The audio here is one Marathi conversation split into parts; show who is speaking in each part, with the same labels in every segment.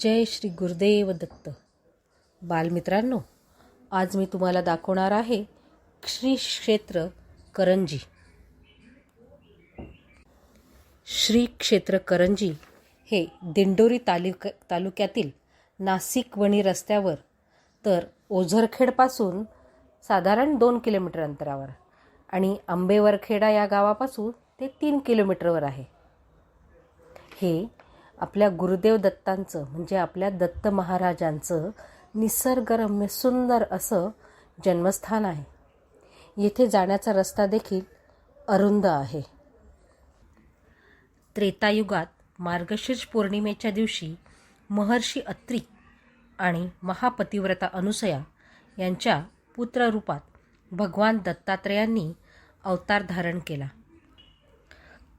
Speaker 1: जय श्री गुरुदेव दत्त. बालमित्रांनो, आज मी तुम्हाला दाखवणार आहे श्री क्षेत्र करंजी. श्री क्षेत्र करंजी हे दिंडोरी तालुक्यातील नाशिक वणी रस्त्यावर तर ओझरखेडपासून साधारण 2 किलोमीटर अंतरावर आणि आंबेवरखेडा या गावापासून ते 3 किलोमीटरवर आहे. हे आपल्या गुरुदेव दत्तांचं म्हणजे आपल्या दत्त महाराजांचं निसर्गरम्य सुंदर असं जन्मस्थान आहे. येथे जाण्याचा रस्ता देखील अरुंद आहे. त्रेतायुगात मार्गशीर्ष पौर्णिमेच्या दिवशी महर्षी अत्री आणि महापतिव्रता अनुसया यांच्या पुत्ररूपात भगवान दत्तात्रेयांनी अवतार धारण केला.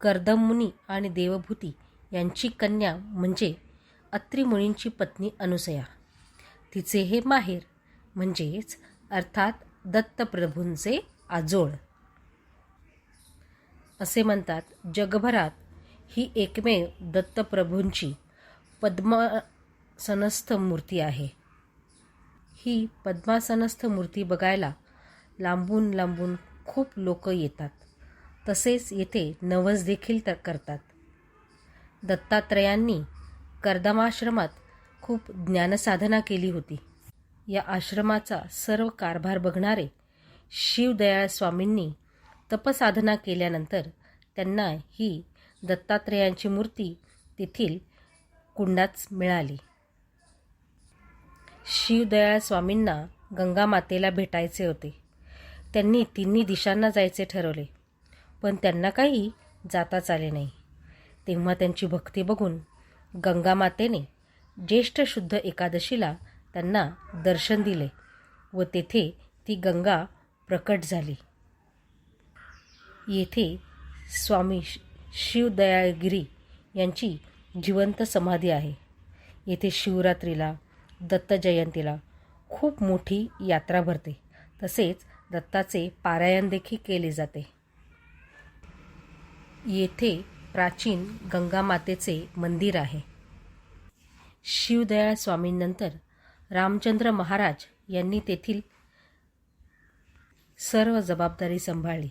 Speaker 1: कर्दम मुनी आणि देवभूती यांची कन्या म्हणजे अत्री मुनींची पत्नी अनुसया. तिचे हे माहेर म्हणजेच अर्थात दत्तप्रभूंचे आजोळ. असे म्हणतात, जगभरात ही एकमेव दत्तप्रभूंची पद्मासनस्थ मूर्ती आहे. ही पद्मासनस्थ मूर्ती बघायला लांबून लांबून खूप लोक येतात. तसेच येथे नवस देखील करतात. दत्तात्रेयांनी कर्दमाश्रमात खूप ज्ञानसाधना केली होती. या आश्रमाचा सर्व कारभार बघणारे शिवदयाळ स्वामींनी तपसाधना केल्यानंतर त्यांना ही दत्तात्रेयांची मूर्ती तेथील कुंडात मिळाली. शिवदयाळ स्वामींना गंगामातेला भेटायचे होते. त्यांनी तिन्ही दिशांना जायचे ठरवले, पण त्यांना काही जाताच आले नाही. तेव्हा त्यांची भक्ती बघून गंगामातेने ज्येष्ठ शुद्ध एकादशीला त्यांना दर्शन दिले व तेथे ती गंगा प्रकट झाली. येथे स्वामी शिवदयाळगिरी यांची जिवंत समाधी आहे. येथे शिवरात्रीला, दत्त जयंतीला खूप मोठी यात्रा भरते. तसेच दत्ताचे पारायण देखील केले जाते. येथे प्राचीन गंगामातेचे मंदिर आहे. शिवदयाळ स्वामींनंतर रामचंद्र महाराज यांनी तेथील सर्व जबाबदारी सांभाळली.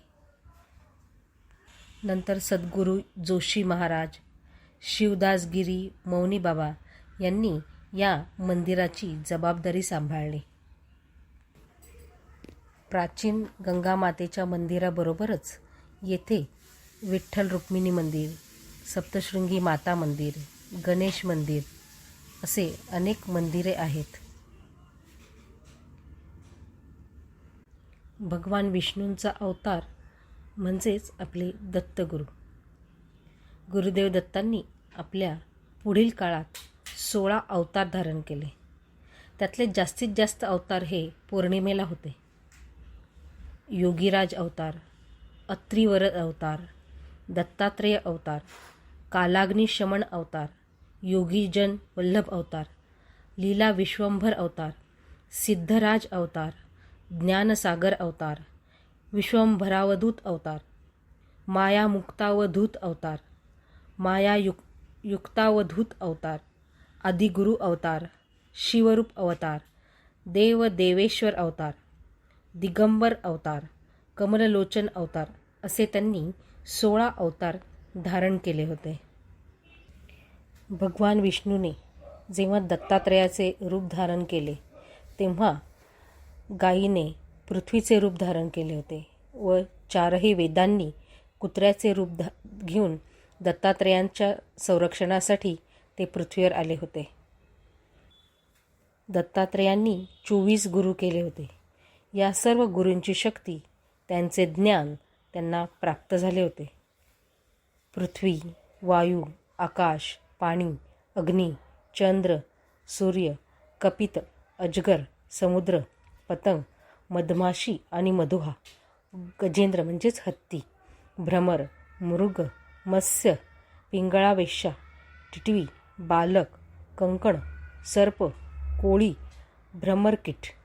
Speaker 1: नंतर सद्गुरू जोशी महाराज, शिवदासगिरी मौनी बाबा यांनी या मंदिराची जबाबदारी सांभाळली. प्राचीन गंगामातेच्या मंदिराबरोबरच येथे विठ्ठल रुक्मिणी मंदिर, सप्तशृंगी माता मंदिर, गणेश मंदिर असे अनेक मंदिरे आहेत. भगवान विष्णूंचा अवतार म्हणजेच आपले दत्तगुरू. गुरुदेव दत्तांनी आपल्या पुढील काळात 16 अवतार धारण केले. त्यातले जास्तीत जास्त अवतार हे पौर्णिमेला होते. योगीराज अवतार, अत्रिवरद अवतार, दत्तात्रेय अवतार, कालाग्नी शमन अवतार, योगीजन वल्लभ अवतार, लीला विश्वंभर अवतार, सिद्धराज अवतार, ज्ञानसागर अवतार, विश्वंभरावधूत अवतार, माया मुक्तावधूत अवतार, माया युक्तावधूत अवतार, आदिगुरु अवतार, शिवरूप अवतार, देवेश्वर अवतार, दिगंबर अवतार, कमललोचन अवतार असे त्यांनी 16 अवतार धारण केले होते. भगवान विष्णूने जेव्हा दत्तात्रेयाचे रूप धारण केले तेव्हा गायीने पृथ्वीचे रूप धारण केले होते व 4ही वेदांनी कुत्र्याचे रूप घेऊन दत्तात्रेयांच्या संरक्षणासाठी ते पृथ्वीवर आले होते. दत्तात्रेयांनी 24 गुरु केले होते. या सर्व गुरूंची शक्ती, त्यांचे ज्ञान त्यांना प्राप्त झाले होते. पृथ्वी, वायू, आकाश, पाणी, अग्नी, चंद्र, सूर्य, कपित, अजगर, समुद्र, पतंग, मधमाशी आणि मधुहा, गजेंद्र म्हणजेच हत्ती, भ्रमर, मृग, मत्स्य, पिंगळा, वेश्या, टिटवी, बालक, कंकण, सर्प, कोळी, भ्रमरकीट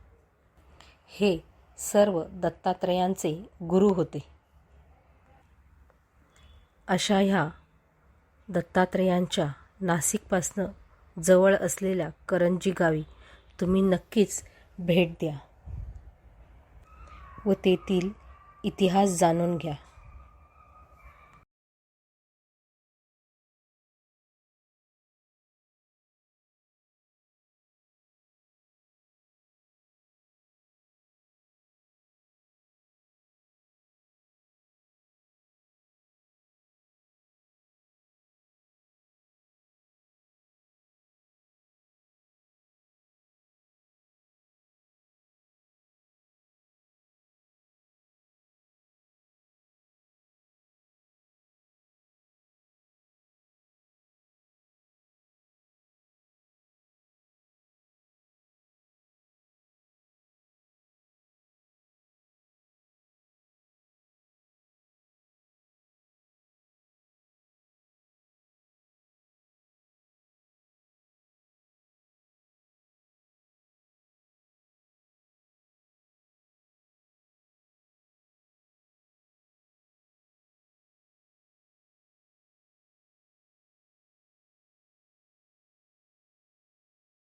Speaker 1: हे सर्व दत्तात्रेयांचे गुरु होते. अशा ह्या दत्तात्रेयांच्या नाशिकपासनं जवळ असलेल्या करंजी गावी तुम्ही नक्कीच भेट द्या व तेथील इतिहास जाणून घ्या.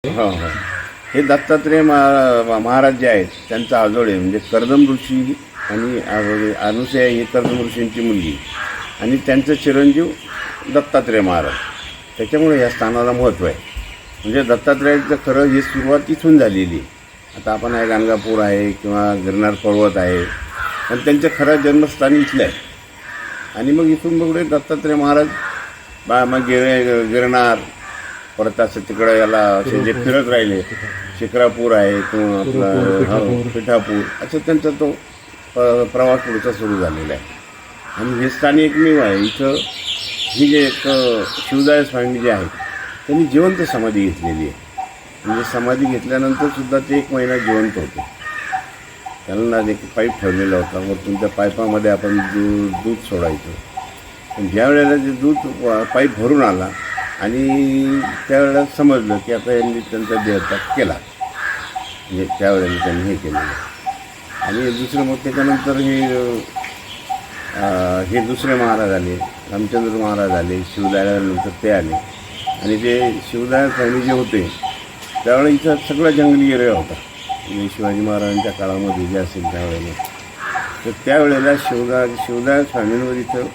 Speaker 2: हो हो. हे दत्तात्रेय महाराज जे आहेत त्यांचा आजोळे म्हणजे कर्दम ऋषी आणि अनुसूया ही कर्दम ऋषींची मुलगी आणि त्यांचं चिरंजीव दत्तात्रेय महाराज. त्याच्यामुळे या स्थानाला महत्त्व आहे. म्हणजे दत्तात्रेयाचं खरं ही सुरुवात इथून झालेली. आता आपण आहे गाणगापूर आहे किंवा गिरनार पर्वत आहे, पण त्यांचं खरं जन्मस्थान इथलं आहे. आणि मग इथून पुढे दत्तात्रेय महाराज मग गिरनार परत असं तिकडं याला असे जे फिरत राहिले, शिक्रापूर आहे किंवा आपला पिठापूर, असं त्यांचा तो प्रवास पुढचा सुरू झालेला आहे. आणि हे स्थान एकमेव आहे इथं. ही जे एक शिवदाय स्वामी जे आहेत त्यांनी जिवंत समाधी घेतलेली आहे. म्हणजे समाधी घेतल्यानंतरसुद्धा ते 1 महिना जिवंत होते. त्यांना एक पाईप ठेवलेला होता, वरतून त्या पाईपामध्ये आपण दूध सोडायचं. पण ज्या वेळेला ते दूध पाईप भरून आला आणि त्यावेळेला समजलं की आता यांनी त्यांचा देहत्याग केला. म्हणजे त्यावेळेला त्यांनी हे केलेलं. आणि दुसरं मग त्याच्यानंतर हे दुसरे महाराज आले, रामचंद्र महाराज आले, शिवदायानंतर ते आले. आणि ते शिवदाय स्वामी जे होते त्यावेळेला इथं सगळा जंगली एरिया होता. म्हणजे शिवाजी महाराजांच्या काळामध्ये जे असेल त्यावेळेला, तर त्यावेळेला शिवदाय स्वामींवर इथं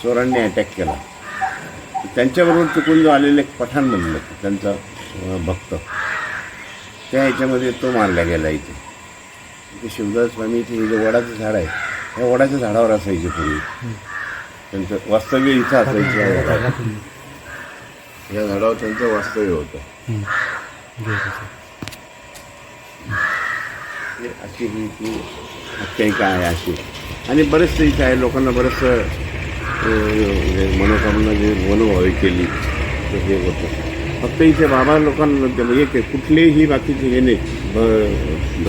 Speaker 2: चोरांनी अटॅक केला. त्यांच्याबरोबर चुकून जो आलेले एक पठाण म्हणलं त्यांचा भक्त, त्या ह्याच्यामध्ये तो मारला गेला इथे. शिवदास स्वामी इथे हे जे वडाचं झाड आहे, या वडाच्या झाडावर असायचे पूर्वी. त्यांचं वास्तव्य इथं असायचं. या झाडावर त्यांचं वास्तव्य होतं. अशी ही आख्यायिका आहे अशी. आणि बरेचसे इथे आहे. लोकांना बरंचसं मनोकामना जे मनोभावी केली तर हे होतं. फक्त इथे बाबा लोकांना म्हणजे कुठलेही बाकीचे हे नाही,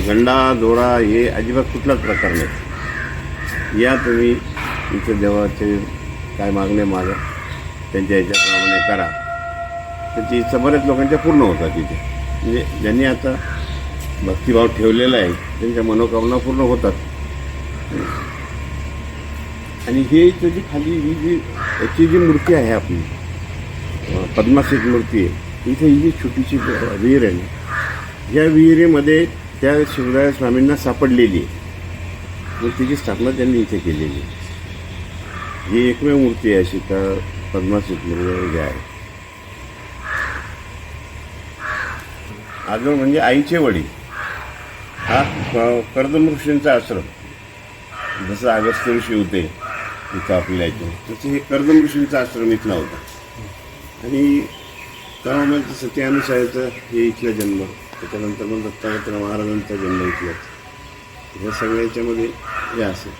Speaker 2: गंडा दोरा हे अजिबात कुठलाच प्रकार नाही. या तुम्ही इथे देवाचे काय मागणे मागा, त्यांच्या ह्याच्याप्रमाणे करा. त्याची इच्छा बऱ्याच लोकांच्या पूर्ण होतात इथे. म्हणजे ज्यांनी आता भक्तिभाव ठेवलेला आहे त्यांच्या मनोकामना पूर्ण होतात. आणि हे इथं जी खाली ही जी याची जी मूर्ती आहे आपली पद्मासीत मूर्ती आहे, इथे ही जी छोटीशी विहीर आहे ना, ह्या विहिरीमध्ये त्या शिवदाय स्वामींना सापडलेली आहे. मूर्तीची स्थापना त्यांनी इथे केलेली आहे. ही एकमेव मूर्ती आहे अशी का पद्मासीत मूर्ती आहे. आजोळ म्हणजे आईचे वडील हा कर्दम ऋषींचा आश्रम. जसं अगस्त्य ऋषी होते इथं आपल्या इथं, तसं हे कर्दम ऋषींचा आश्रम इथला होता. आणि तेव्हा मग सत्यानुसाराचा हे इथला जन्म, त्याच्यानंतर मग दत्तात्रय महाराजांचा जन्म इथलाच. या सगळ्याच्यामध्ये हे असेल.